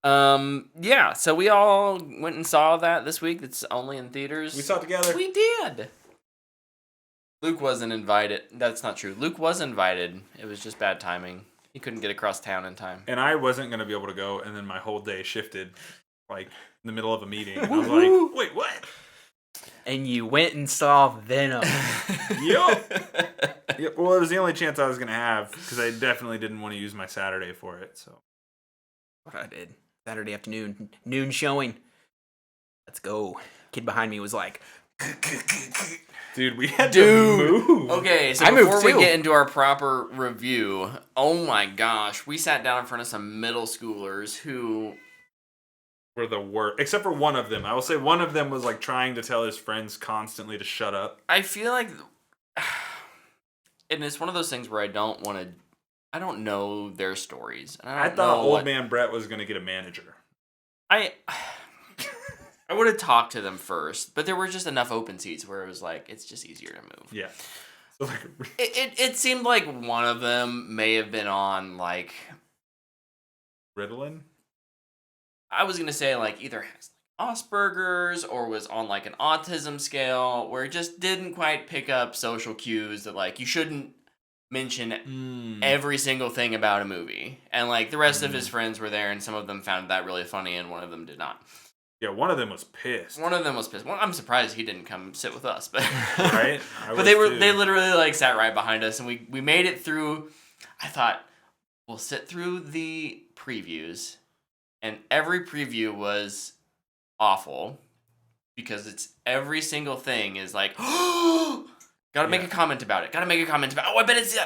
Yeah, so we all went and saw that this week. It's only in theaters. We saw it together. We did. Luke wasn't invited. That's not true. Luke was invited. It was just bad timing. He couldn't get across town in time. And I wasn't going to be able to go, and then my whole day shifted, like, in the middle of a meeting. And I was like, wait, what? And you went and saw Venom. Yep. Well, it was the only chance I was going to have, because I definitely didn't want to use my Saturday for it, so. What I did. Saturday afternoon. Noon showing. Let's go. Kid behind me was like... Dude, we had to move. Okay, so before we get into our proper review, oh my gosh, we sat down in front of some middle schoolers who were the worst. Except for one of them. I will say one of them was like trying to tell his friends constantly to shut up. I feel like, and it's one of those things where I don't know their stories. And I thought old man Brett was going to get a manager. I would have talked to them first, but there were just enough open seats where it was like, it's just easier to move. Yeah. So like, it seemed like one of them may have been on, like... Ritalin? I was going to say, like, either has Asperger's or was on, like, an autism scale where it just didn't quite pick up social cues that, like, you shouldn't mention every single thing about a movie. And, like, the rest of his friends were there, and some of them found that really funny, and one of them did not. Yeah, one of them was pissed. Well, I'm surprised he didn't come sit with us, but right. But they literally like sat right behind us, and we made it through. I thought we'll sit through the previews, and every preview was awful because it's every single thing is like, gotta make a comment about it. Gotta make a comment about. Oh, I bet it's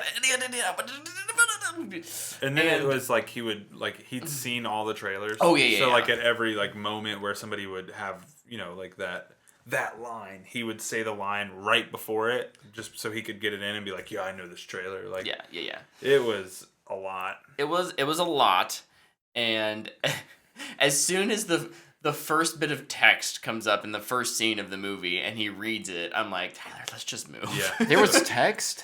And then it was like he'd seen all the trailers. Oh yeah. So like at every like moment where somebody would have, you know, like that line, he would say the line right before it, just so he could get it in and be like, yeah, I know this trailer. Like yeah. It was a lot. It was a lot, and as soon as the first bit of text comes up in the first scene of the movie and he reads it, I'm like, Tyler, let's just move. Yeah. There was text?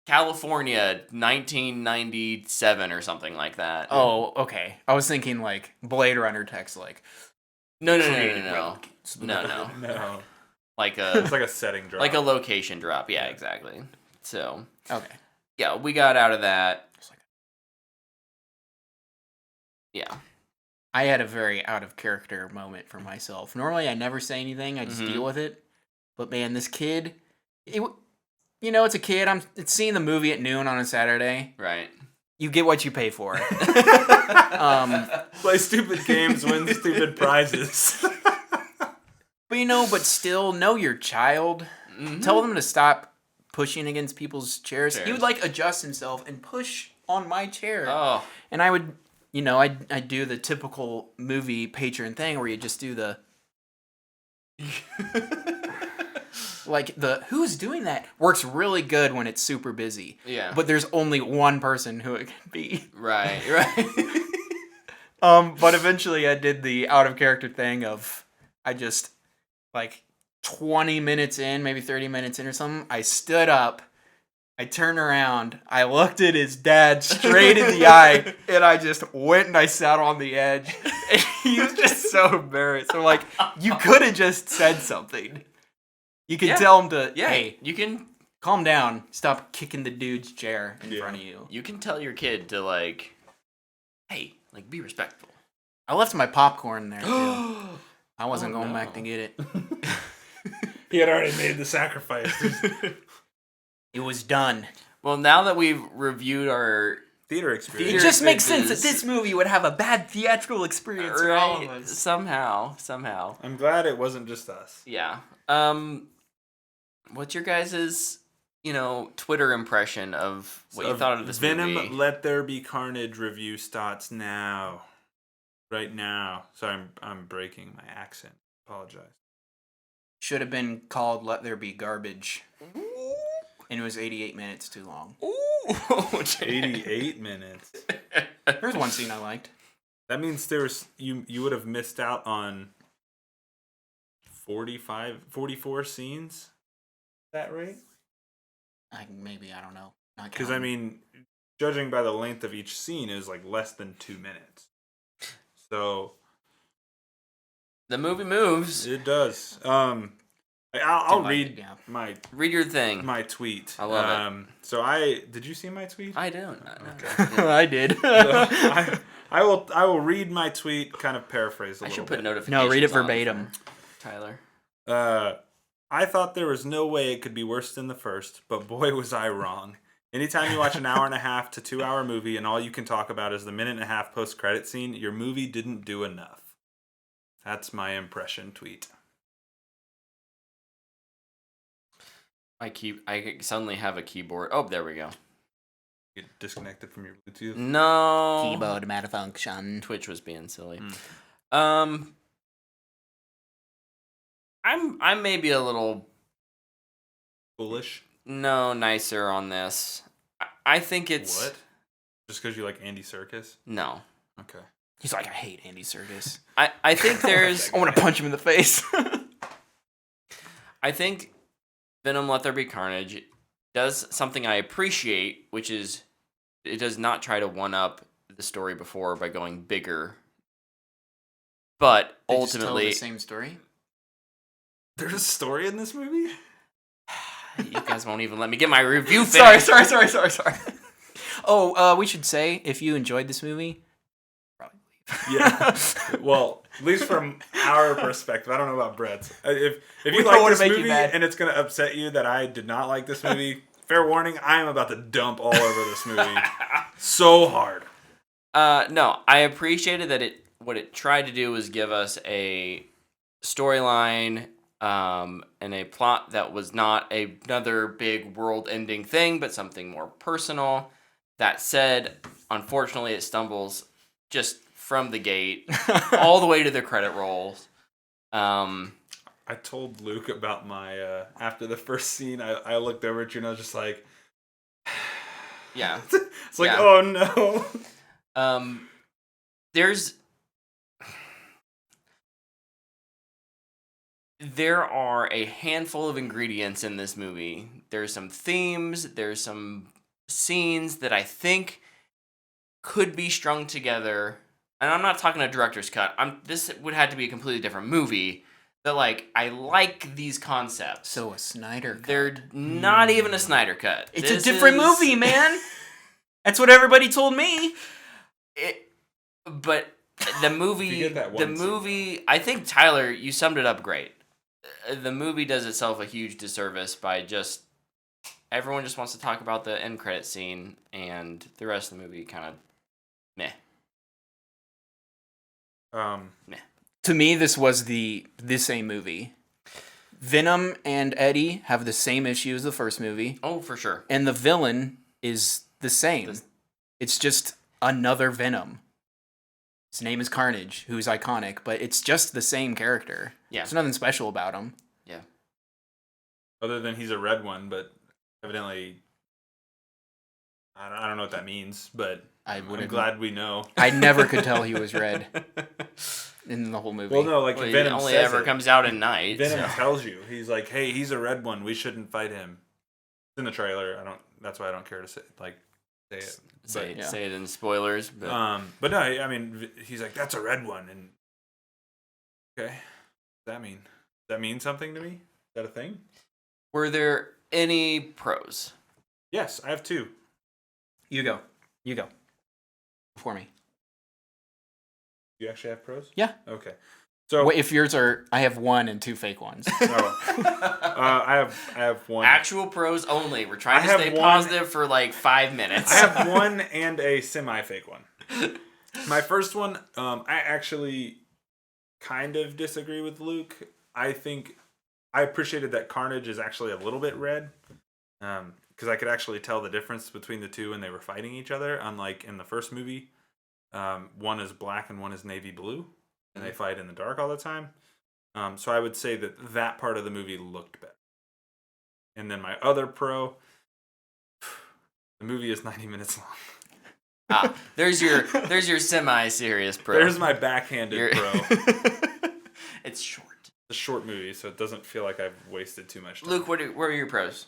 California, 1997 or something like that. Oh, okay. I was thinking like Blade Runner text, like no. Like it's like a setting drop, like a location drop. Yeah, exactly. So okay, yeah, we got out of that. Yeah, I had a very out of character moment for myself. Normally, I never say anything; I just deal with it. But man, this kid, you know, it's a kid. It's seeing the movie at noon on a Saturday. Right. You get what you pay for. Play stupid games, win stupid prizes. But still know your child. Mm-hmm. Tell them to stop pushing against people's chairs. He would like adjust himself and push on my chair. Oh. And I would, I'd do the typical movie patron thing where you just do the... Like, who's doing that works really good when it's super busy. Yeah. But there's only one person who it can be. Right. But eventually I did the out of character thing of, I just, like, 20 minutes in, maybe 30 minutes in or something, I stood up, I turned around, I looked at his dad straight in the eye, and I just went and I sat on the edge. And he was just so embarrassed. I'm like, you could have just said something. You can tell him to, hey, you can calm down. Stop kicking the dude's chair in front of you. You can tell your kid to, like, hey, like, be respectful. I left my popcorn there, too. I wasn't going back to get it. He had already made the sacrifice. It was done. Well, now that we've reviewed our theater experience, it just makes sense that this movie would have a bad theatrical experience for all of us. Somehow. I'm glad it wasn't just us. Yeah. What's your guys', Twitter impression of what you thought of this Venom, movie? Let There Be Carnage review starts now. Right now. Sorry, I'm breaking my accent. Apologize. Should have been called Let There Be Garbage. And it was 88 minutes too long. Ooh. 88 minutes. There's one scene I liked. That means you would have missed out on 44 scenes at that rate? I don't know. Because, judging by the length of each scene, it was like less than 2 minutes. So The movie moves. it does. I'll Didn't like read it, yeah. Read your thing. my tweet. I love it. So did you see my tweet? I don't. I did. So I will read my tweet, kind of paraphrase a I little should put bit. notifications. No, read it on verbatim. for Tyler. I thought there was no way it could be worse than the first, but boy was I wrong. Anytime you watch an hour and a half to 2 hour movie and all you can talk about is the minute and a half post credit scene, your movie didn't do enough. That's my impression tweet. I suddenly have a keyboard. Oh, there we go. Get disconnected from your Bluetooth. No. Keyboard malfunction. Twitch was being silly. Mm. I'm maybe a little Foolish. nicer on this. I think it's What? Just because you like Andy Serkis? no. Okay. He's like, I hate Andy Serkis. I think there's I want to punch him in the face. I think Venom Let There Be Carnage does something I appreciate, which is it does not try to one up the story before by going bigger. But They just tell ultimately the same story. There's a story in this movie? you guys won't even let me get my review finished. Sorry. Oh, we should say if you enjoyed this movie, probably leave. Yeah. Well, at least from our perspective, I don't know about Brett's. If We you don't like wanna this make you movie mad. and it's going to upset you that I did not like this movie, fair warning, I am about to dump all over this movie so hard. No, I appreciated that what it tried to do was give us a storyline and a plot that was not another big world-ending thing, but something more personal. That said, unfortunately, it stumbles just from the gate all the way to the credit rolls. I told Luke about my, after the first scene, I looked over at you and I was just like, Yeah. it's like, Yeah. oh no. There are a handful of ingredients in this movie. There's some themes, there's some scenes that I think could be strung together. And I'm not talking a director's cut. This would have to be a completely different movie. That I like these concepts. So a Snyder cut. They're not even a Snyder cut. It's This a different is- movie, man. That's what everybody told me. But the movie, You get that one scene. I think Tyler, you summed it up great. The movie does itself a huge disservice by just everyone just wants to talk about the end credit scene, and the rest of the movie kind of meh. To me, this was the same movie. Venom and Eddie have the same issue as the first movie, Oh, for sure. and the villain is the same. It's just another Venom. His name is Carnage, who's iconic, but it's just the same character. Yeah. There's nothing special about him. Yeah. Other than he's a red one, but evidently, I don't know what that means, but I'm glad we know. I never could tell he was red in the whole movie. Well, no, like Well, Venom it only says ever it. comes out at night. Venom so. tells you. He's like, hey, he's a red one. We shouldn't fight him. It's in the trailer. That's why I don't care to say it. Say it in spoilers, but But no, I mean, he's like, that's a red one, and okay, what does that mean? Does that mean something to me? Is that a thing? were there any pros? Yes, I have two. You go. Before me. You actually have pros? Yeah. Okay. So Wait, if yours are, I have one and two fake ones. I have one. Actual pros only. We're trying I to have stay one- positive for 5 minutes. I have one and a semi-fake one. My first one, I actually kind of disagree with Luke. I think I appreciated that Carnage is actually a little bit red, because I could actually tell the difference between the two when they were fighting each other. Unlike in the first movie, one is black and one is navy blue, and they fight in the dark all the time. So I would say that part of the movie looked better. And then my other pro, the movie is 90 minutes long. There's your semi-serious pro. There's my backhanded pro. It's short. It's a short movie, so it doesn't feel like I've wasted too much time. Luke, what are your pros?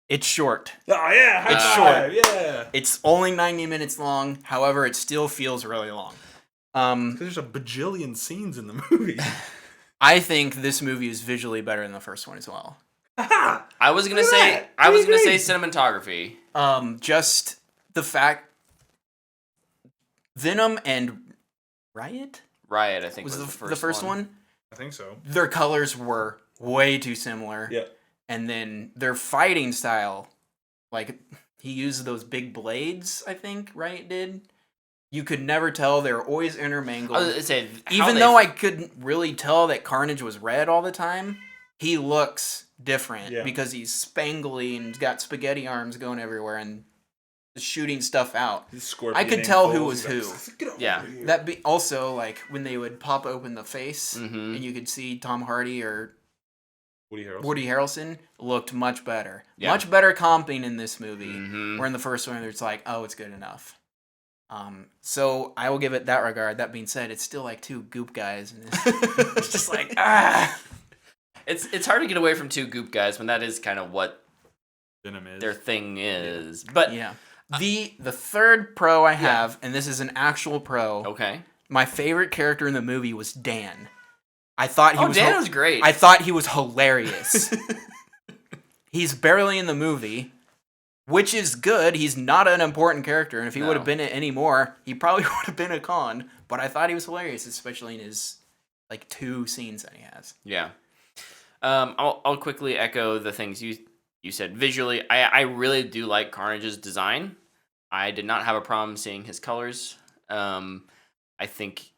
It's short. Oh yeah, It's high short. five, yeah. It's only 90 minutes long. However, it still feels really long. Because there's a bajillion scenes in the movie. I think this movie is visually better than the first one as well. I was gonna say cinematography. Just the fact Venom and Riot Riot, I think, was was the first one. I think so. Their colors were way too similar. Yeah. And then their fighting style, like he used those big blades, I think Riot did. You could never tell. They were always intermingled. I was gonna say, Even though I couldn't really tell that Carnage was red all the time, he looks different because he's spangly and got spaghetti arms going everywhere and shooting stuff out. I could tell who was who. Yeah. That be also like when they would pop open the face and you could see Tom Hardy or Woody Harrelson looked much better. Yeah. Much better comping in this movie. Where in the first one it's like, oh, it's good enough. So I will give it that regard. That being said, it's still like two goop guys, and it's just like It's hard to get away from two goop guys when that is kind of what Venom is. their thing is. But yeah, the third pro I have, and this is an actual pro. Okay. My favorite character in the movie was Dan. I thought he was Dan was great. I thought he was hilarious. He's barely in the movie. Which is good. He's not an important character, and if he would have been it anymore, he probably would have been a con. But I thought he was hilarious, especially in his like 2 scenes that he has. Yeah. I'll quickly echo the things you said. Visually, I really do like Carnage's design. I did not have a problem seeing his colors. I think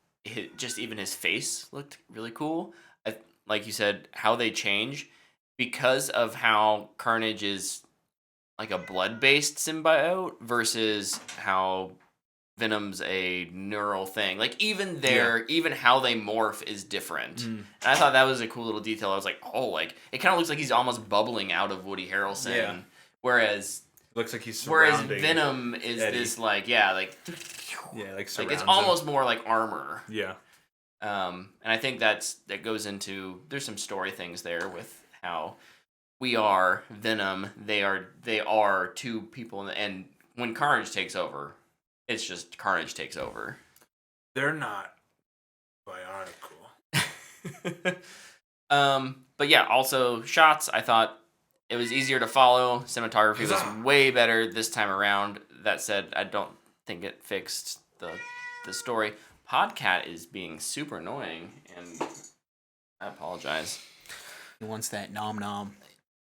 just even his face looked really cool. Like you said, how they change because of how Carnage is like a blood-based symbiote versus how Venom's a neural thing. Like even even how they morph is different. And I thought that was a cool little detail. I was like, oh, like it kind of looks like he's almost bubbling out of Woody Harrelson. Yeah. Whereas looks like he's surrounding Venom is Eddie. This like like it's almost more like armor. Yeah. And I think that goes into there's some story things there with how we are Venom. They are two people, and when Carnage takes over, it's just Carnage takes over. They're not bionicle. But yeah, also shots. I thought it was easier to follow. Cinematography was way better this time around. That said, I don't think it fixed the story. Podcat is being super annoying, and I apologize. He wants that nom nom.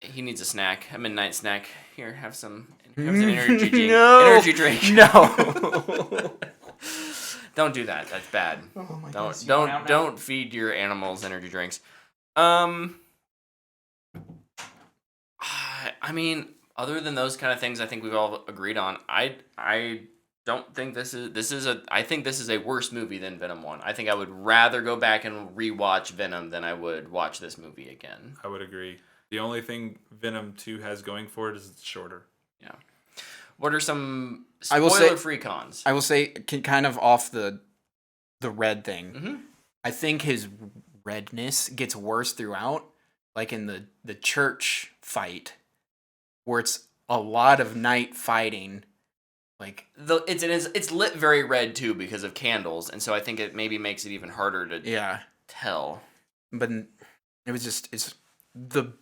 He needs a snack, a midnight snack. Here, have some energy drink. No. Energy drink. No. Don't do that. That's bad. Oh my Don't feed your animals energy drinks. I mean, other than those kind of things, I think we've all agreed on. I don't think this is I think this is a worse movie than Venom 1. I think I would rather go back and rewatch Venom than I would watch this movie again. I would agree. The only thing Venom 2 has going for it is it's shorter. Yeah. What are some spoiler-free cons? I will say, kind of off the red thing. I think his redness gets worse throughout. Like in the church fight, where it's a lot of night fighting. Like it's lit very red too because of candles, and so I think it maybe makes it even harder to tell. But it's the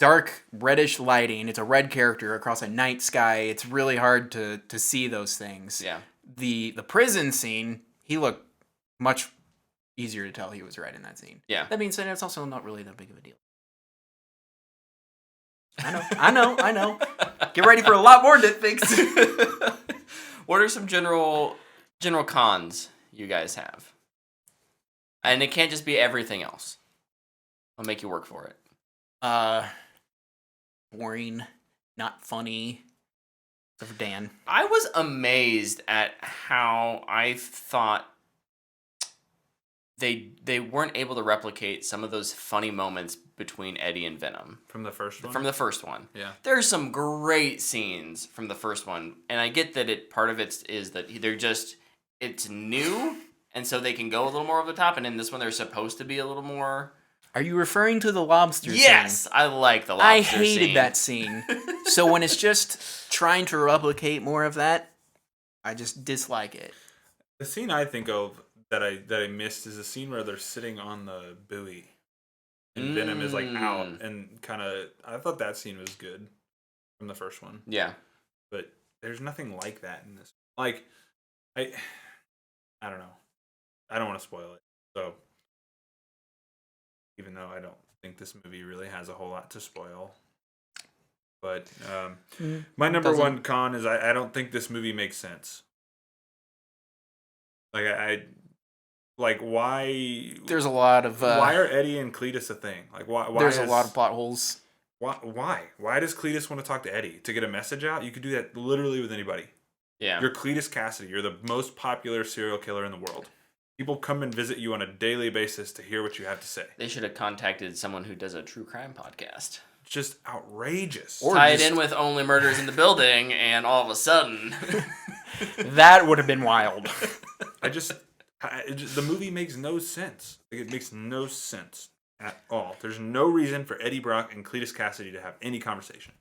dark reddish lighting. It's a red character across a night sky. It's really hard to see those things. Yeah. The prison scene, he looked much easier to tell he was red in that scene. Yeah. That being said, it's also not really that big of a deal. I know. Get ready for a lot more nitpicks. What are some general cons you guys have? And it can't just be everything else. I'll make you work for it. Boring, not funny. Except for Dan. I was amazed at how I thought they weren't able to replicate some of those funny moments between Eddie and Venom. From the first one? From the first one. Yeah. There's some great scenes from the first one. And I get that part of it is that it's new, and so they can go a little more over the top. And in this one, they're supposed to be a little more... Are you referring to the lobster scene? Yes! I like the lobster scene. I hated that scene. So when it's just trying to replicate more of that, I just dislike it. The scene I think of that I missed is the scene where they're sitting on the buoy, and Venom is like out and kind of. I thought that scene was good from the first one. Yeah. But there's nothing like that in this. Like, I don't know. I don't want to spoil it. So, even though I don't think this movie really has a whole lot to spoil. But my number one con is I don't think this movie makes sense. Like, like, why... There's a lot of... why are Eddie and Cletus a thing? Like, why there's a lot of plot holes. Why? Why does Cletus want to talk to Eddie? To get a message out? You could do that literally with anybody. Yeah. You're Cletus Cassidy. You're the most popular serial killer in the world. People come and visit you on a daily basis to hear what you have to say. They should have contacted someone who does a true crime podcast. It's just outrageous. Or tie it in with Only Murders in the Building, and all of a sudden... That would have been wild. The movie makes no sense. Like, it makes no sense at all. There's no reason for Eddie Brock and Cletus Cassidy to have any conversation.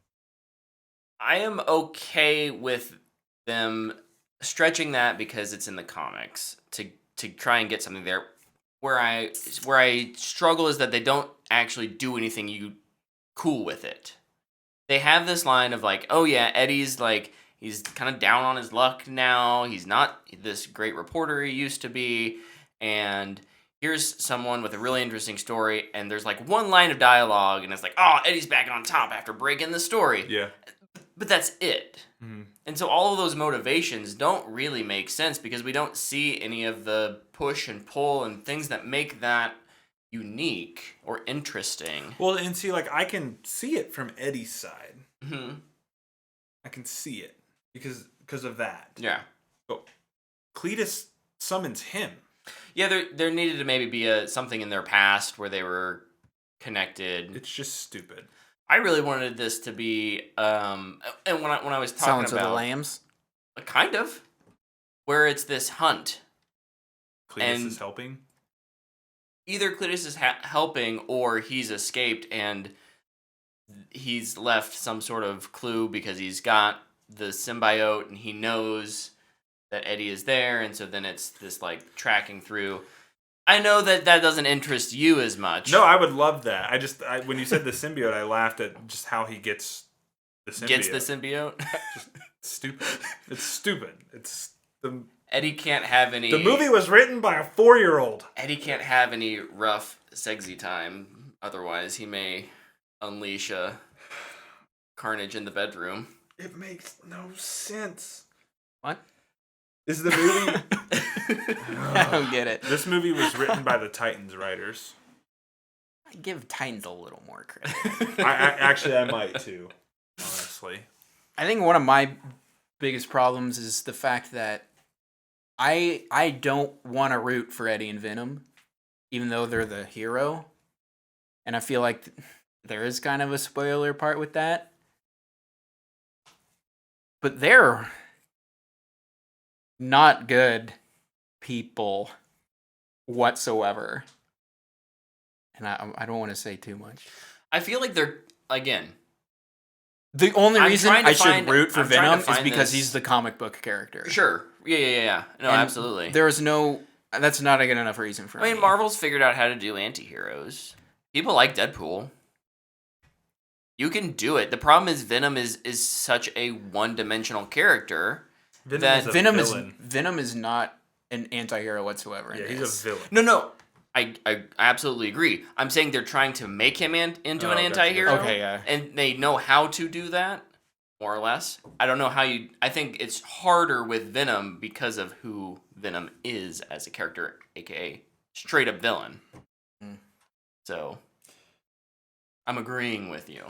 I am okay with them stretching that because it's in the comics to try and get something there. Where I struggle is that they don't actually do anything cool with it. They have this line of like, oh yeah, Eddie's like, he's kind of down on his luck now. He's not this great reporter he used to be. And here's someone with a really interesting story. And there's like one line of dialogue. And it's like, oh, Eddie's back on top after breaking the story. Yeah. But that's it. Mm-hmm. And so all of those motivations don't really make sense because we don't see any of the push and pull and things that make that unique or interesting. Well, and see, like, I can see it from Eddie's side. Mm-hmm. I can see it because of that. Yeah. But Cletus summons him. Yeah, there needed to maybe be something in their past where they were connected. It's just stupid. I really wanted this to be, and when I was talking Silence about of the Lambs, kind of, where it's this hunt. Cletus is helping. Either Cletus is helping, or he's escaped and he's left some sort of clue because he's got the symbiote and he knows that Eddie is there, and so then it's this like tracking through. I know that doesn't interest you as much. No, I would love that. When you said the symbiote, I laughed at just how he gets the symbiote. Gets the symbiote? Just stupid. It's stupid. Eddie can't have any... The movie was written by a 4-year-old. Eddie can't have any rough, sexy time. Otherwise, he may unleash a Carnage in the bedroom. It makes no sense. What? Is the movie... I don't get it. This movie was written by the Titans writers. I give Titans a little more credit. I might too, honestly. I think one of my biggest problems is the fact that I don't want to root for Eddie and Venom, even though they're the hero. And I feel like there is kind of a spoiler part with that. But they're not good people whatsoever. And I don't want to say too much. I feel like they're, again... The only reason I should find- root for I'm trying to Venom is find because this- he's the comic book character. Sure. Yeah. No, And absolutely. There's no... That's not a good enough reason for me. I mean, Marvel's figured out how to do anti-heroes. People like Deadpool. You can do it. The problem is Venom is such a one-dimensional character that... Venom is not an anti-hero whatsoever. Yeah, in he's this. a villain. No. I absolutely agree. I'm saying they're trying to make him into an gotcha. anti-hero. Okay, yeah. And they know how to do that, more or less. I don't know how you... I think it's harder with Venom because of who Venom is as a character, a.k.a. straight-up villain. So, I'm agreeing with you.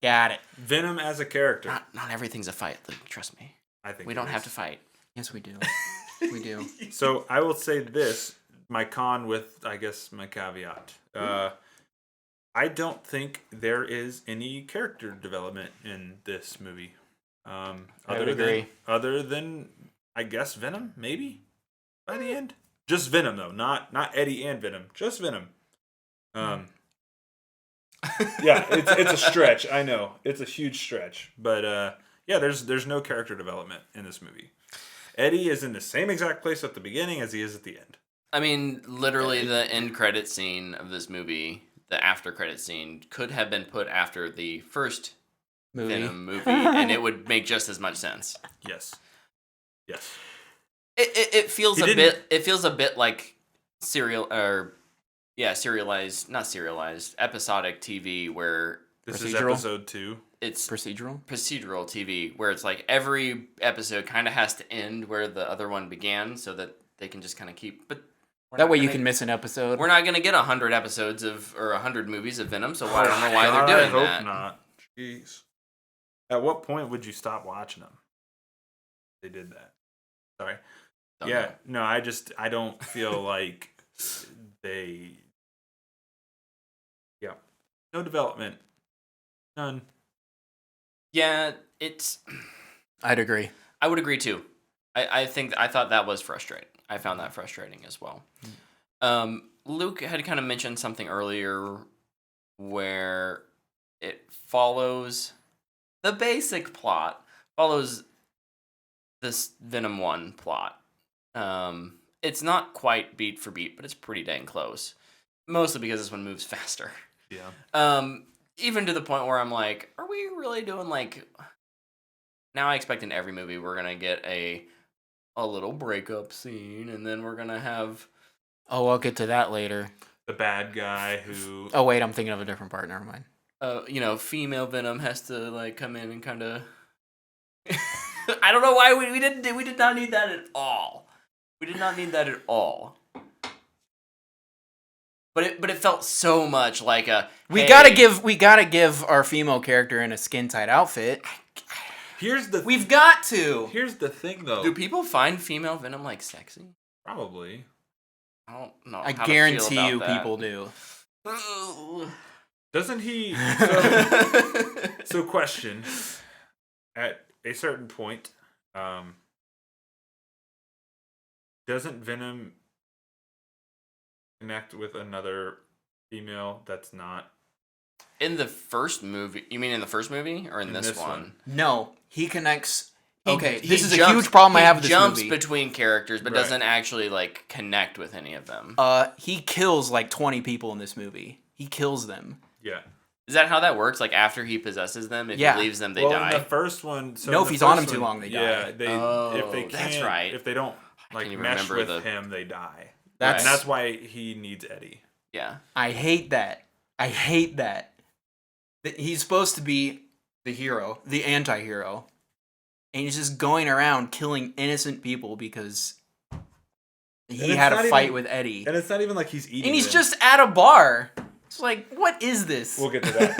Got it. Venom as a character. Not everything's a fight, Luke. Trust me. I think We don't have to fight. Yes, we do. We do. So I will say this, my con with, I guess, my caveat. I don't think there is any character development in this movie. I would agree. Other than, I guess, Venom, maybe, by the end. Just Venom, though. Not Eddie and Venom. Just Venom. Yeah, it's a stretch. I know. It's a huge stretch. But, yeah, there's no character development in this movie. Eddie is in the same exact place at the beginning as he is at the end. I mean, literally, the end credit scene of this movie, the after credit scene, could have been put after the first Venom movie, and it would make just as much sense. Yes. It feels a bit. It feels a bit like serialized, not serialized, episodic TV where this is episode 2. It's procedural TV where it's like every episode kind of has to end where the other one began, so that they can just kind of keep. But that way you can miss an episode. We're not gonna get 100 episodes or 100 movies of Venom, so I don't know why they're doing that. I hope not. Jeez. At what point would you stop watching them? They did that. Sorry. Don't know. No, I don't feel like they. Yeah. No development. None. Yeah, I'd agree. I would agree too. I thought that was frustrating. I found that frustrating as well. Luke had kind of mentioned something earlier where it follows the basic plot, follows this Venom 1 plot. It's not quite beat for beat, but it's pretty dang close. Mostly because this one moves faster. Yeah. Even to the point where I'm like, are we really doing like... Now I expect in every movie we're going to get a little breakup scene, and then we're going to have... Oh, I'll get to that later. The bad guy who... Oh, wait, I'm thinking of a different part. Never mind. Female Venom has to like come in and kind of... I don't know why we did not need that at all. We did not need that at all. But it felt so much like a we gotta give our female character in a skin tight outfit. We've got to. Here's the thing, though. Do people find female Venom like sexy? Probably. I don't know. I guarantee you, people do. Doesn't he? So question. At a certain point, doesn't Venom connect with another female that's not in the first movie? You mean in the first movie or in this one? No, he connects. Okay, this is a huge problem I have with this movie. He jumps between characters, but doesn't actually like connect with any of them. He kills like 20 people in this movie. He kills them. Yeah. Is that how that works? Like after he possesses them, if he leaves them, they die. In the first one, if he's on him too long, they die. Yeah, if they can't, that's right. If they don't like mesh with him, they die. And that's why he needs Eddie. Yeah. I hate that. He's supposed to be the hero, the anti-hero, and he's just going around killing innocent people because he had a fight with Eddie. And it's not even like he's eating. And he's just at a bar. It's like, what is this? We'll get to that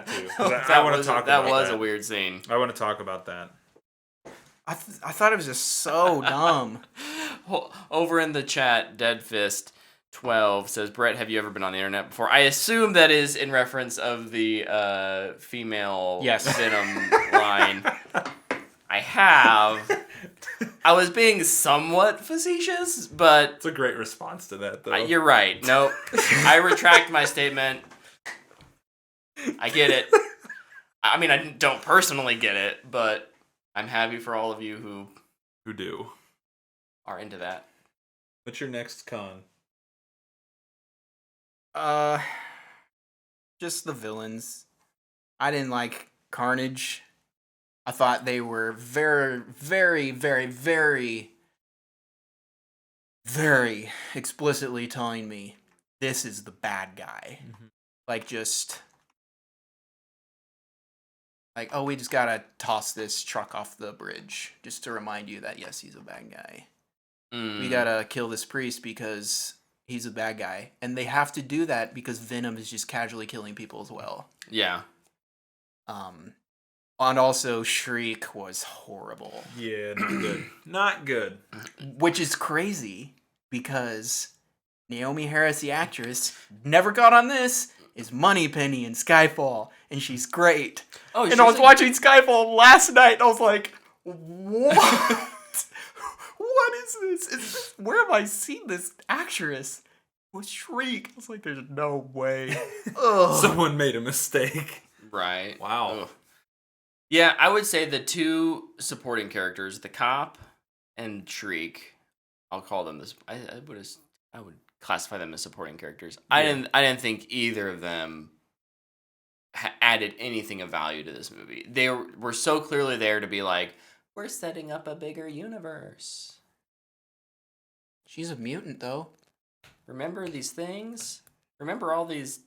too. I want to talk about that. That was a weird scene. I want to talk about that. I thought it was just so dumb. Over in the chat, Deadfist12 says, Brett, have you ever been on the internet before? I assume that is in reference of the female Venom line. I have. I was being somewhat facetious, but... It's a great response to that, though. You're right. Nope. I retract my statement. I get it. I mean, I don't personally get it, but I'm happy for all of you who do. Are into that. What's your next con? Just the villains. I didn't like Carnage. I thought they were very, very, very, very, very explicitly telling me this is the bad guy. Mm-hmm. Like, just... Like, oh, we just gotta toss this truck off the bridge just to remind you that, yes, he's a bad guy. We gotta kill this priest because he's a bad guy. And they have to do that because Venom is just casually killing people as well. Yeah. And also, Shriek was horrible. Yeah, not good. Not good. Which is crazy because Naomi Harris, the actress, never got on this, is Moneypenny in Skyfall, and she's great. Oh, and I was watching Skyfall last night, and I was like, what? What is this? Where have I seen this actress? It was Shriek. I was like, there's no way. Someone made a mistake. Right. Wow. Ugh. Yeah, I would say the two supporting characters, the cop and Shriek. I'll call them this. I would classify them as supporting characters. Yeah. I didn't think either of them added anything of value to this movie. They were so clearly there to be like, we're setting up a bigger universe. She's a mutant, though. Remember these things? Remember all these,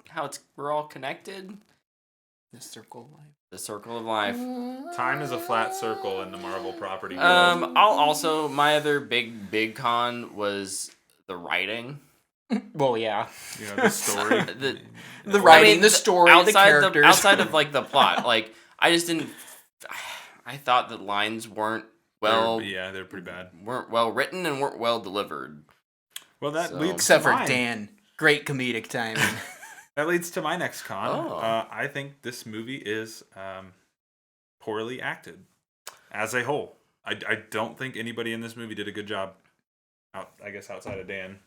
we're all connected? The circle of life. The circle of life. Time is a flat circle in the Marvel property world. I'll also, my other big con was the writing. Well, yeah. You know, the story. The writing, the story, the characters. Outside of like the plot, like I just didn't. I thought the lines weren't they're pretty bad. Weren't well written and weren't well delivered. Well, that leads except to for mine. Dan, great comedic timing. That leads to my next con. Oh. I think this movie is poorly acted as a whole. I don't think anybody in this movie did a good job. I guess outside of Dan.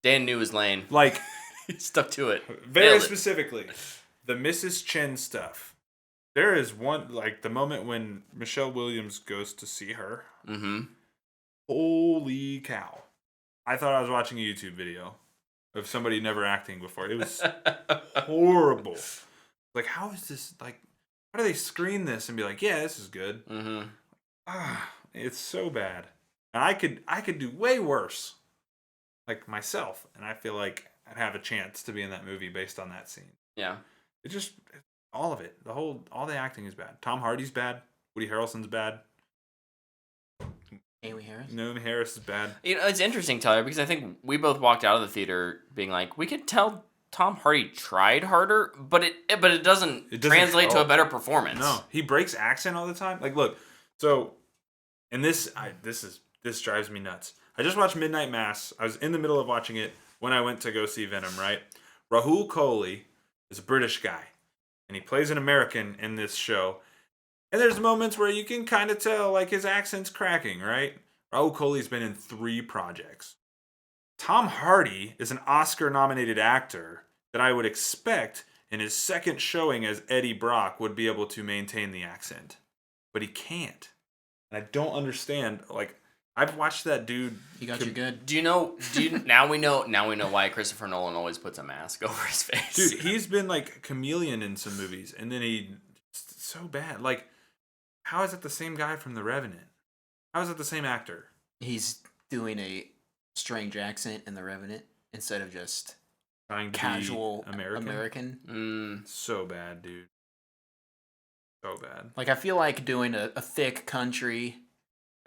Dan knew his lane. Like, He stuck to it. very Nailed it. specifically, the Mrs. Chen stuff. There is one, like, the moment when Michelle Williams goes to see her. Mm-hmm. Holy cow. I thought I was watching a YouTube video of somebody never acting before. It was horrible. Like, how is this, like, how do they screen this and be like, yeah, this is good? Mm-hmm. It's so bad. And I could do way worse. Like, myself. And I feel like I'd have a chance to be in that movie based on that scene. Yeah. It just, all of it. All the acting is bad. Tom Hardy's bad. Woody Harrelson's bad. Naomi Harris? Naomi Harris is bad. You know, it's interesting, Tyler, because I think we both walked out of the theater being like, we could tell Tom Hardy tried harder, but it doesn't translate to a better performance. No, he breaks accent all the time. Like, look, so, and this drives me nuts. I just watched Midnight Mass. I was in the middle of watching it when I went to go see Venom, right? Rahul Kohli is a British guy, and he plays an American in this show. And there's moments where you can kind of tell, like, his accent's cracking, right? Rahul Kohli's been in 3 projects. Tom Hardy is an Oscar-nominated actor that I would expect in his second showing as Eddie Brock would be able to maintain the accent. But he can't. And I don't understand, like, I've watched that dude. You got you good. Now we know why Christopher Nolan always puts a mask over his face. Dude, he's been like chameleon in some movies, and then so bad. Like, how is it the same guy from The Revenant? How is it the same actor? He's doing a strange accent in The Revenant instead of just Trying to casual be American. So bad, dude. So bad. Like, I feel like doing a thick country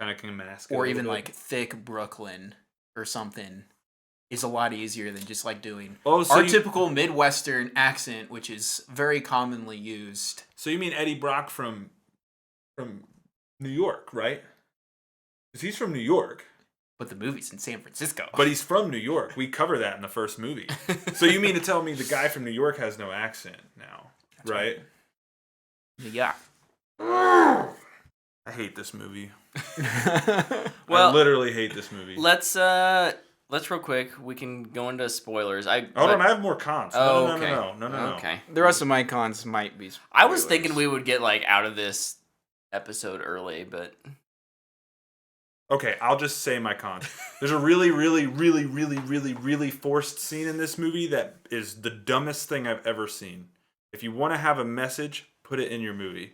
Kind of can mask it or a even little like thick Brooklyn or something is a lot easier than just like doing so our typical Midwestern accent, which is very commonly used. So you mean Eddie Brock from New York, right? Because he's from New York. But the movie's in San Francisco. But he's from New York. We cover that in the first movie. So you mean to tell me the guy from New York has no accent now, right? Yeah. I hate this movie. Well, I literally hate this movie. Let's real quick. We can go into spoilers. Hold on, I have more cons. Okay. No. Okay. The rest of my cons might be spoilers. I was thinking we would get like out of this episode early, but Okay, I'll just say my cons. There's a really, really, really, really, really, really forced scene in this movie that is the dumbest thing I've ever seen. If you want to have a message, put it in your movie.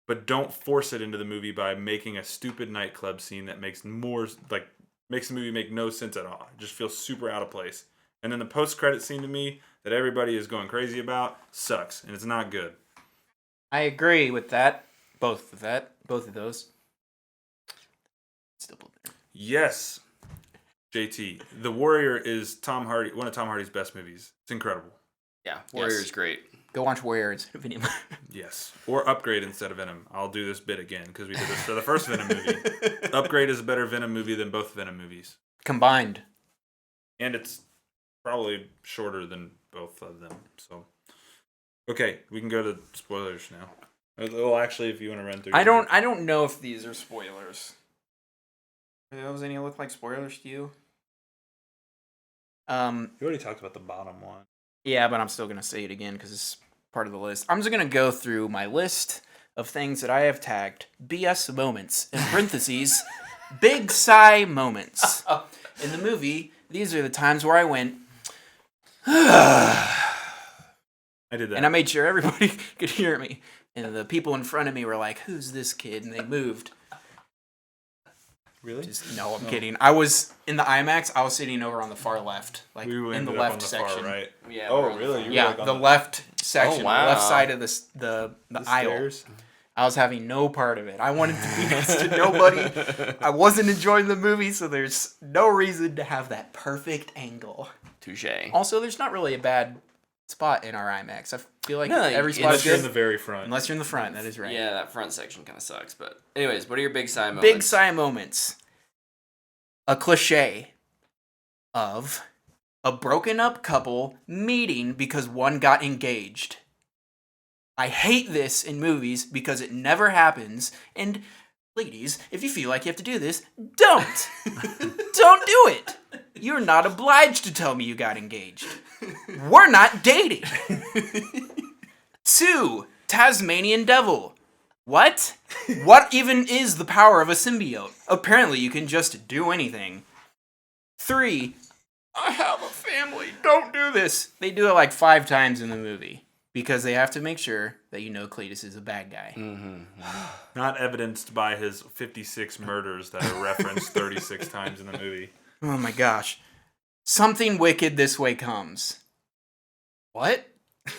But don't force it into the movie by making a stupid nightclub scene that makes the movie make no sense at all. It just feels super out of place. And then the post-credit scene to me that everybody is going crazy about sucks, and it's not good. I agree with that. Both of those. Still there. Yes, JT. The Warrior is one of Tom Hardy's best movies. It's incredible. yeah, Warrior's great. Go watch Warrior instead of Venom. Yes. Or Upgrade instead of Venom. I'll do this bit again because we did this for the first Venom movie. Upgrade is a better Venom movie than both Venom movies. Combined. And it's probably shorter than both of them. So, okay, we can go to spoilers now. Well, actually, if you want to run through. I don't know if these are spoilers. Do those any look like spoilers to you? You already talked about the bottom one. Yeah, but I'm still gonna say it again because it's part of the list. I'm just gonna go through my list of things that I have tagged BS moments, in parentheses, big sigh moments. In the movie, these are the times where I went, I did that. and I made sure everybody could hear me. And the people in front of me were like, who's this kid? And they moved. Really? No, I'm kidding. I was in the IMAX. I was sitting over on the far left, like We in ended the up left on the section. far right. Yeah. Oh, we're on the really? phone. You were Yeah, like on the left section, wow. the left side of the aisle. stairs? I was having no part of it. I wanted to be next to nobody. I wasn't enjoying the movie, so there's no reason to have that perfect angle. Touche. Also, there's not really a bad spot in our IMAX. I feel like No, every spot Unless is you're in good. the very front. Unless you're in the front, that is right. Yeah, that front section kind of sucks. But anyways, what are your big sigh moments? Big sigh moments. A cliche of a broken up couple meeting because one got engaged. I hate this in movies because it never happens. And ladies, if you feel like you have to do this, don't. Don't do it. You're not obliged to tell me you got engaged. We're not dating. 2. Tasmanian Devil. What? What even is the power of a symbiote? Apparently you can just do anything. 3. I have a family. Don't do this. They do it like 5 times in the movie. Because they have to make sure that you know Cletus is a bad guy. Mm-hmm. Not evidenced by his 56 murders that are referenced 36 times in the movie. Oh my gosh. Something wicked this way comes. What?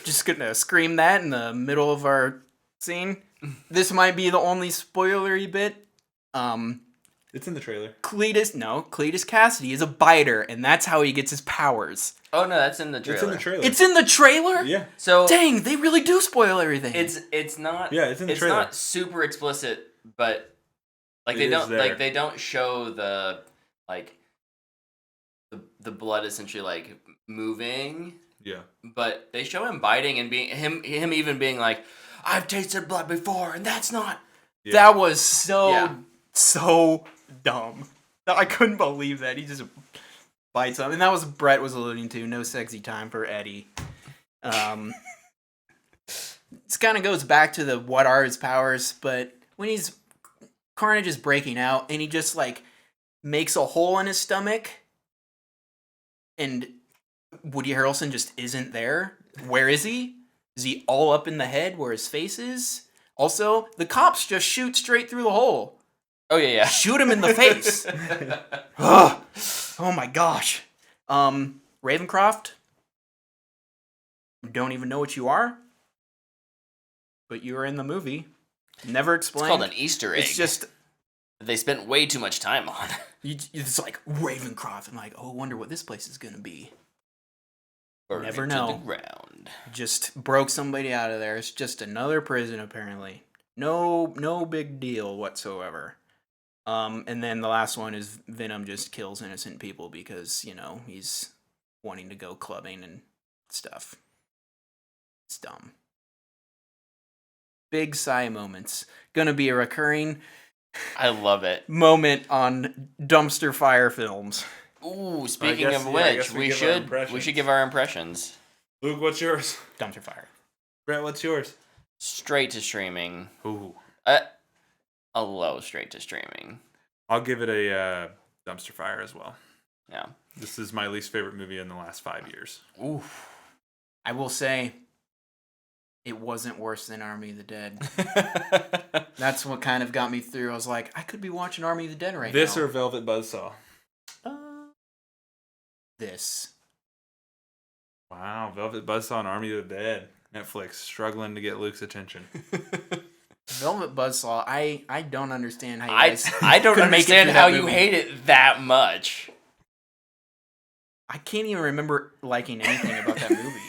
Just gonna scream that in the middle of our scene. This might be the only spoilery bit. It's in the trailer. Cletus Cassidy is a biter, and that's how he gets his powers. Oh no, that's in the trailer. It's in the trailer. It's in the trailer? Yeah. So Dang, they really do spoil everything. it's not. Yeah, it's in the it's trailer. not super explicit, but like It they is don't there. like they don't show the like the blood essentially like moving, Yeah. but they show him biting and being him even being like, I've tasted blood before, and that's not. Yeah. That was so Yeah. dumb. I couldn't believe that. He just bites him. And that was Brett was alluding to. No sexy time for Eddie. This kind of goes back to the what are his powers, but when Carnage is breaking out and he just like makes a hole in his stomach and Woody Harrelson just isn't there. Where is he? Is he all up in the head where his face is? Also, the cops just shoot straight through the hole. Oh yeah. Shoot him in the face. Ugh. Oh my gosh. Ravencroft, don't even know what you are, but you are in the movie. Never It's explained. called an Easter egg. It's just they spent way too much time on. it's like Ravencroft. I'm like, oh, wonder what this place is gonna be. Burn Never it to know. the ground. Just broke somebody out of there. It's just another prison apparently. No big deal whatsoever. And then the last one is Venom just kills innocent people because, he's wanting to go clubbing and stuff. It's dumb. Big sigh moments. Gonna be a recurring I love it. moment on dumpster fire films. Ooh, speaking guess- of yeah, I which, guess we we give our should impressions. give our impressions. Luke, what's yours? Dumpster fire. Brett, what's yours? Straight to streaming. Ooh. A low straight to streaming. I'll give it a dumpster fire as well. Yeah. This is my least favorite movie in the last 5 years. Ooh. I will say, it wasn't worse than Army of the Dead. That's what kind of got me through. I was like, I could be watching Army of the Dead right This now. or Velvet Buzzsaw? This. Wow, Velvet Buzzsaw and Army of the Dead. Netflix struggling to get Luke's attention. Velvet Buzzsaw, I don't understand how you I guys don't could make it understand through how that you movie. hate it that much. I can't even remember liking anything about that movie.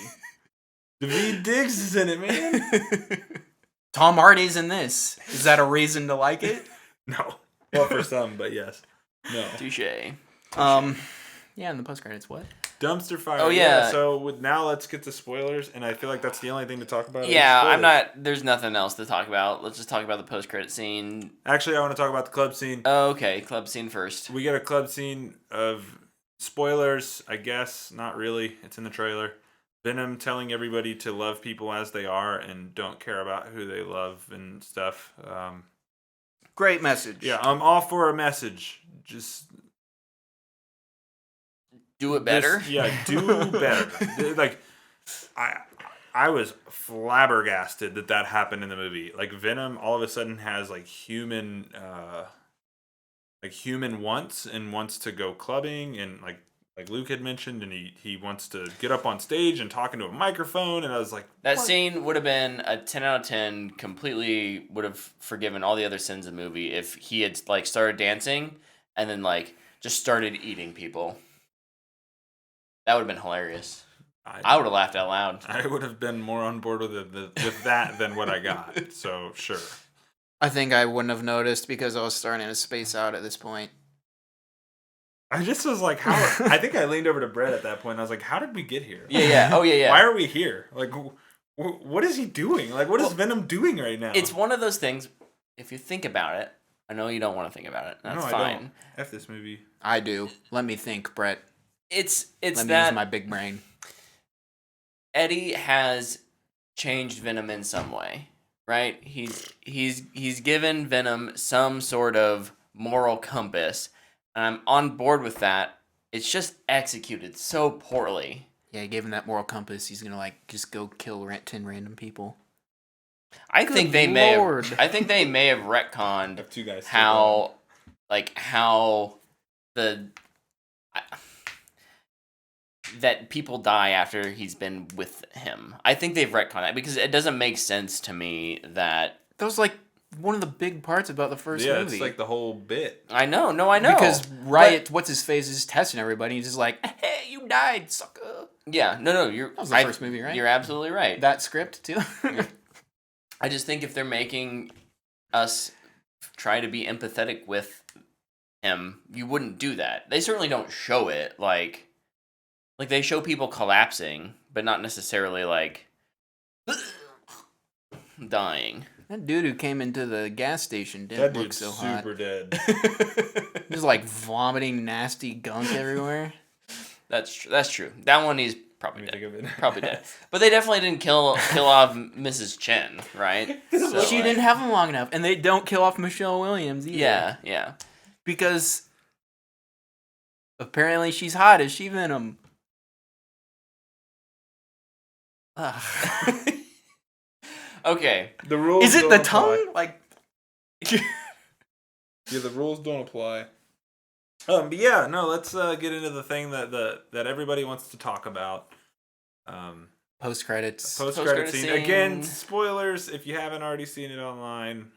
Daveed Diggs is in it, man. Tom Hardy's in this. Is that a reason to like it? No. Well, for some, but yes. No. Touche. Yeah, in the post credits, what? Dumpster fire. Oh, yeah. So now let's get to spoilers, and I feel like that's the only thing to talk about. is Yeah, I'm spoilers. not. There's nothing else to talk about. Let's just talk about the post-credit scene. Actually, I want to talk about the club scene. Okay, club scene first. We get a club scene of spoilers, I guess. Not really. It's in the trailer. Venom telling everybody to love people as they are and don't care about who they love and stuff. Great message. Yeah, I'm all for a message. Just Do it better. Do better. Like, I was flabbergasted that happened in the movie. Like, Venom all of a sudden has like human wants and wants to go clubbing and like Luke had mentioned, and he wants to get up on stage and talk into a microphone, and I was like, that what? scene would have been a 10 out of 10, completely would have forgiven all the other sins of the movie if he had like started dancing and then like just started eating people. That would have been hilarious. I would have laughed out loud. I would have been more on board with that than what I got. So sure. I think I wouldn't have noticed because I was starting to space out at this point. I just was like, how? I think I leaned over to Brett at that point. And I was like, how did we get here? Yeah. Oh, yeah. Why are we here? Like, what is he doing? Like, what is Venom doing right now? It's one of those things, if you think about it, I know you don't want to think about it. That's fine. I don't. F this movie. I do. Let me think, Brett. It's Let me that use my big brain. Eddie has changed Venom in some way, right? He's given Venom some sort of moral compass. I'm on board with that. It's just executed so poorly. Yeah, he gave him that moral compass. He's gonna like just go kill 10 random people. I Good think they Lord. may have retconned Two guys how that people die after he's been with him. I think they've retconned that because it doesn't make sense to me that was like one of the big parts about the first movie. Yeah, it's like the whole bit. I know. No, I know. Because Riot, what's his face, is testing everybody. He's just like, hey, you died, sucker. Yeah, no. That was the first movie, right? You're absolutely right. That script, too. I just think if they're making us try to be empathetic with him, you wouldn't do that. They certainly don't show it. Like they show people collapsing, but not necessarily, like, dying. That dude who came into the gas station didn't look so hot. Super dead. Just like vomiting nasty gunk everywhere. That's true. That one he's probably Think of dead. it. Probably dead. But they definitely didn't kill off Mrs. Chen, right? So, She didn't have him long enough, and they don't kill off Michelle Williams either. Yeah. Because apparently she's hot as she Venom. Okay. The rules. Is it don't the apply. tongue? Like, Yeah, the rules don't apply. But yeah, no. Let's get into the thing that everybody wants to talk about. post credits. Post-credit scene. Again, spoilers. If you haven't already seen it online,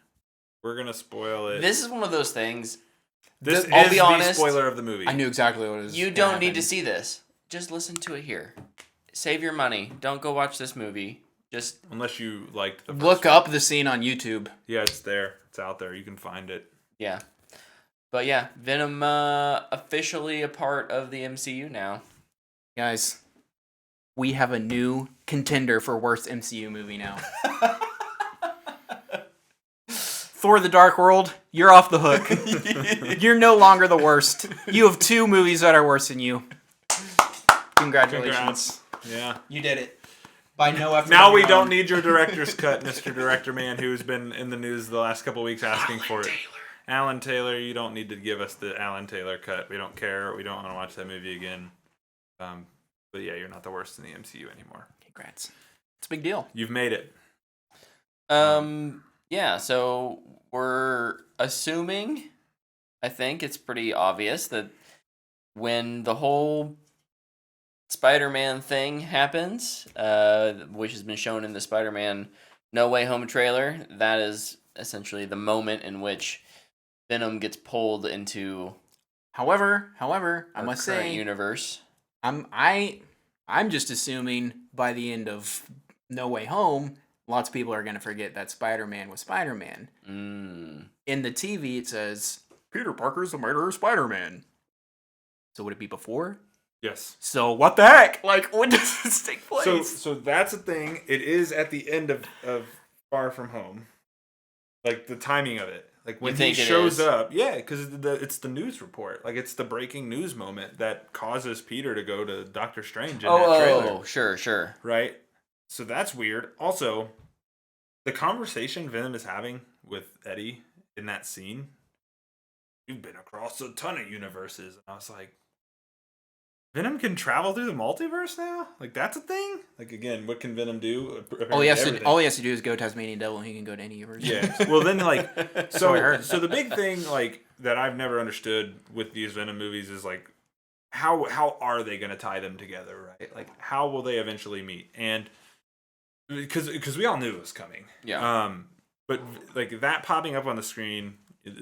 we're gonna spoil it. This is one of those things. This I'll is be the honest, spoiler of the movie. I knew exactly what it was. You don't need to see this. Just listen to it here. Save your money. Don't go watch this movie. Just Unless you liked the first Look one. up the scene on YouTube. Yeah, it's there. It's out there. You can find it. yeah. But yeah, Venom officially a part of the MCU now. Guys, we have a new contender for worst MCU movie now. Thor: The Dark World, you're off the hook. You're no longer the worst. You have 2 movies that are worse than you. Congratulations. Congrats. Yeah. You did it. By no effort. Now of we your don't own. need your director's cut, Mr. Director Man, who's been in the news the last couple weeks asking for it. Alan Taylor, you don't need to give us the Alan Taylor cut. We don't care. We don't want to watch that movie again. But yeah, you're not the worst in the MCU anymore. Congrats. It's a big deal. You've made it. Yeah, so we're assuming, I think it's pretty obvious that when the whole Spider-Man thing happens, which has been shown in the Spider-Man No Way Home trailer, that is essentially the moment in which Venom gets pulled into However, I our must current say, universe. I'm just assuming by the end of No Way Home, lots of people are going to forget that Spider-Man was Spider-Man. In the TV, it says, Peter Parker's the murderer of Spider-Man. So would it be before? Yes. So what the heck? Like, when does this take place? So that's a thing. It is at the end of Far From Home. Like, the timing of it. Like when he think it shows is? up, yeah, because it's the news report. Like it's the breaking news moment that causes Peter to go to Doctor Strange in that trailer. Oh, sure. Right? So that's weird. Also, the conversation Venom is having with Eddie in that scene, you've been across a ton of universes. And I was like, Venom can travel through the multiverse now? Like, that's a thing? Like, again, what can Venom do? All he has Everything. to do is go Tasmanian Devil, and he can go to any universe. Yeah. Well, then, like, So I heard. so the big thing, like, that I've never understood with these Venom movies is, like, how are they going to tie them together, right? Like, how will they eventually meet? And because we all knew it was coming. Yeah. But, like, that popping up on the screen,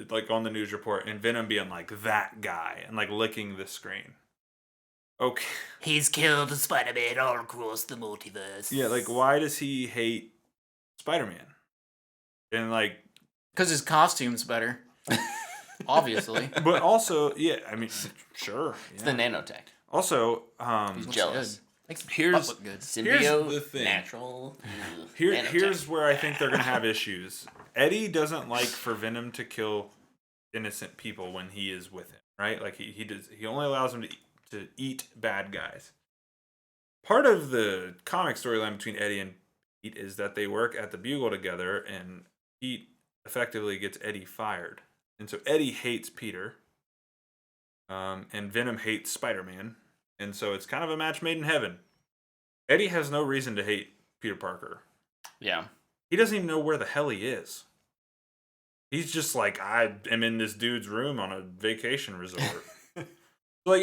like, on the news report, and Venom being, like, that guy, and, like, licking the screen. Okay. He's killed Spider-Man all across the multiverse. Yeah, like, why does he hate Spider-Man? And, like... Because his costume's better. Obviously. But also, yeah, I mean, sure. It's the nanotech. Also, He's jealous. Makes the Here's- butt look good. Symbiote, the thing. natural. here's where I think they're going to have issues. Eddie doesn't like for Venom to kill innocent people when he is with him, right? Like, he only allows him to eat bad guys. Part of the comic storyline between Eddie and Pete is that they work at the Bugle together, and Pete effectively gets Eddie fired. And so Eddie hates Peter, and Venom hates Spider-Man, and so it's kind of a match made in heaven. Eddie has no reason to hate Peter Parker. Yeah. He doesn't even know where the hell he is. He's just like, I am in this dude's room on a vacation resort. Like,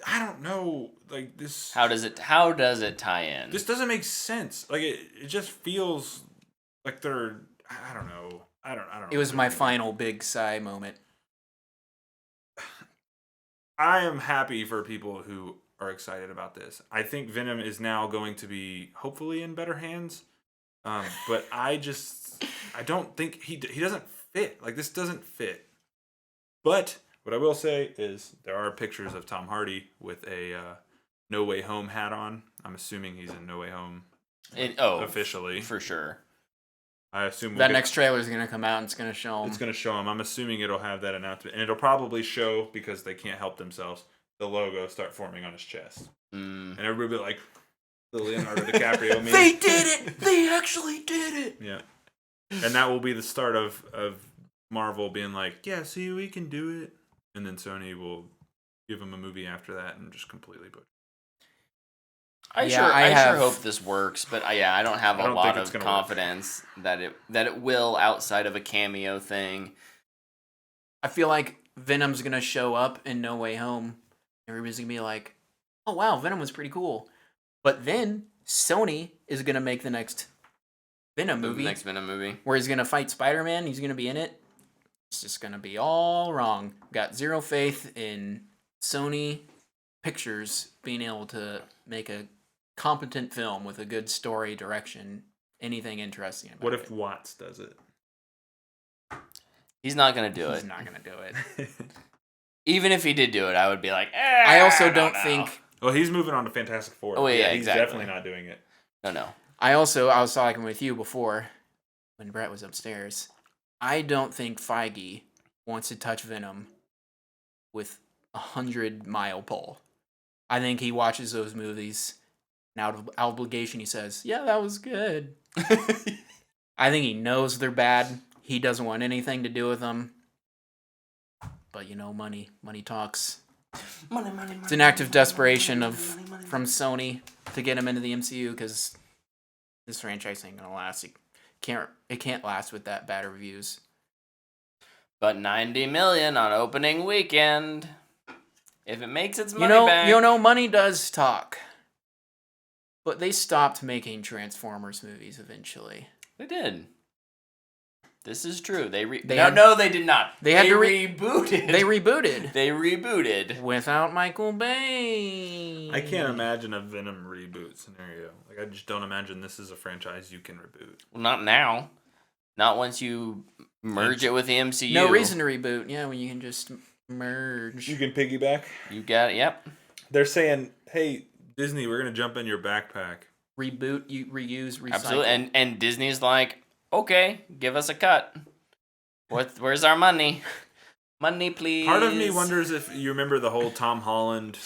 I don't know, like, this... How does it tie in? This doesn't make sense. Like, it just feels like they're... I don't know. I don't know. It was my final big sigh moment. I am happy for people who are excited about this. I think Venom is now going to be, hopefully, in better hands. But I don't think... He doesn't fit. Like, this doesn't fit. But... what I will say is there are pictures of Tom Hardy with a No Way Home hat on. I'm assuming he's in No Way Home officially. For sure. I assume That next trailer is going to come out and it's going to show him. It's going to show him. I'm assuming it'll have that announcement. And it'll probably show, because they can't help themselves, the logo start forming on his chest. And everybody will be like, the Leonardo DiCaprio meme. They did it! They actually did it! Yeah. And that will be the start of Marvel being like, yeah, see, we can do it. And then Sony will give him a movie after that and just completely butcher. I sure hope this works, but I don't have a lot of confidence that it will, outside of a cameo thing. I feel like Venom's going to show up in No Way Home. Everybody's going to be like, oh wow, Venom was pretty cool. But then Sony is going to make the next Venom movie. The next Venom movie. Where he's going to fight Spider-Man. He's going to be in it. It's just going to be all wrong. Got zero faith in Sony Pictures being able to make a competent film with a good story, direction, anything interesting about it. What if Watts does it? He's not going to do it. He's not going to do it. Even if he did do it, I would be like, I also don't think... Well, he's moving on to Fantastic Four. Oh, yeah, he's exactly. definitely not doing it. No. I was talking with you before, when Brett was upstairs. I don't think Feige wants to touch Venom with 100-mile pole. I think he watches those movies, and out of obligation he says, yeah, that was good. I think he knows they're bad. He doesn't want anything to do with them. But, money talks. Money. It's an act of desperation from Sony to get him into the MCU, because this franchise ain't gonna last. It can't last with that bad reviews. But $90 million on opening weekend. If it makes its money back. Money does talk. But they stopped making Transformers movies eventually. They did. This is true. They did not. They had to rebooted. They rebooted. They rebooted Without Michael Bay. I can't imagine a Venom reboot scenario. Like, I just don't imagine this is a franchise you can reboot. Well, not now. Not once you merge it with the MCU. No reason to reboot. Yeah, when you can just merge. You can piggyback. You got it. Yep. They're saying, hey, Disney, we're going to jump in your backpack. Reboot, you reuse, recycle. Absolutely. And Disney's like, okay, give us a cut. Where's our money? Money, please. Part of me wonders if you remember the whole Tom Holland,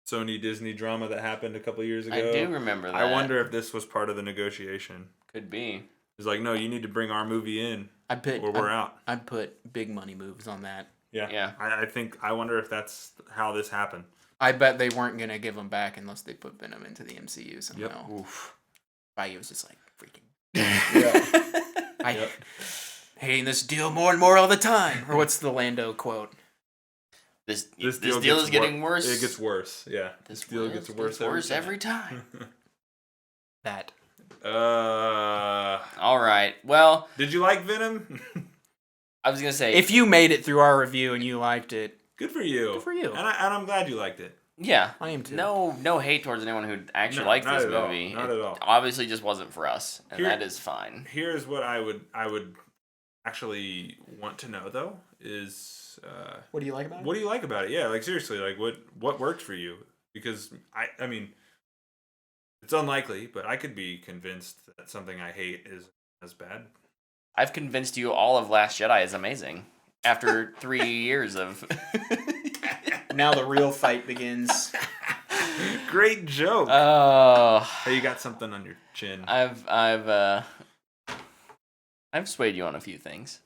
Sony Disney drama that happened a couple years ago. I do remember that. I wonder if this was part of the negotiation. Could be. It's like, no, you need to bring our movie in, or we're out. I'd put big money moves on that. Yeah. I wonder if that's how this happened. I bet they weren't gonna give him back unless they put Venom into the MCU somehow. Yep. Oof. Feige was just like freaking. Yep. Hating this deal more and more all the time. Or what's the Lando quote? This deal is getting worse. It gets worse. Yeah. This deal gets worse every time. That. All right. Well, did you like Venom? I was gonna say, if you made it through our review and you liked it, good for you. Good for you. And I'm glad you liked it. yeah, I am too. No hate towards anyone who actually liked this movie. Not at all. It obviously just wasn't for us, and that is fine. Here's what I would actually want to know though is what do you like about it? What do you like about it? Yeah, like seriously, like what worked for you? Because I mean, it's unlikely, but I could be convinced that something I hate is as bad. I've convinced you all of Last Jedi is amazing after 3 years of. Now the real fight begins. Great joke. Oh, hey, you got something on your chin. I've swayed you on a few things.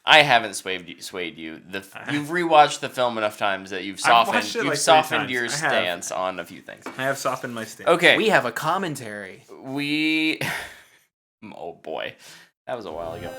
I haven't swayed you. You've rewatched the film enough times that you've softened your stance on a few things. I have softened my stance. Okay, We have a commentary. oh boy, that was a while ago.